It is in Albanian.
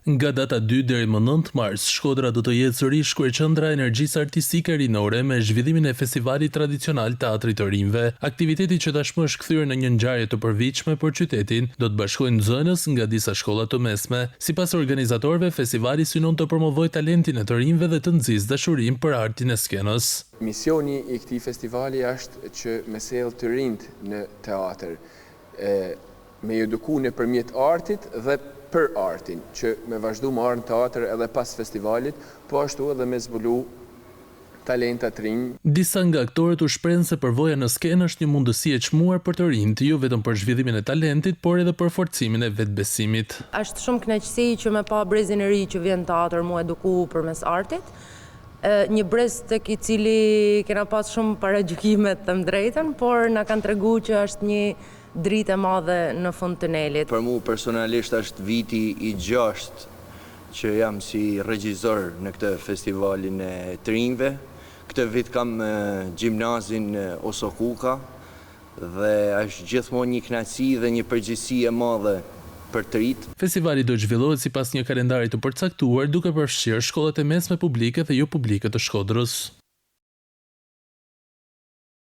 Nga data 2 deri më 9 mars, Shkodra do të jetë sërish kryeqendra e energjisë artistike rinore me zhvillimin e festivalit tradicional Teatrit të Rinjve. Aktiviteti që tashmë është kthyer në një ngjarje të përvitshme për qytetin, do të bashkojë nxënës nga disa shkolla të mesme. Sipas organizatorëve, festivali synon të promovojë talentin e të rinjve dhe të nxjisë dashurinë për artin e skenës. Misioni i këtij festivali është që me sjell të rinjt në teatr, me eduku nëpërmjet artit dhe për artin, që me vazhdu më arë në teatr edhe pas festivalit, po ashtu edhe me zbulu talentat rinj. Disa nga aktorët u shprehën se përvoja në skenë është një mundësi e çmuar për të rinjt, jo vetëm për zhvillimin e talentit, por edhe për forcimin e vetbesimit. Është shumë kënaqësi që me pa brezin e ri që vjen në teatr mu eduku përmes artit. Një brez tek i cili kena pas shumë paragjykime të them drejtën, por na kanë treguar që është një dritë e madhe në fund tunelit. Për mu personalisht është viti i 6 që jam si regjisor në këtë festivalin e të rinjve. Këtë vit kam gjimnazin Osokuka dhe është gjithmonë një kënaqësi dhe një përgjegjësi e madhe për të rinjt. Festivali do zhvillohet sipas një kalendari të përcaktuar, duke përfshirë shkollat e mesme publike dhe jo publike të Shkodrës.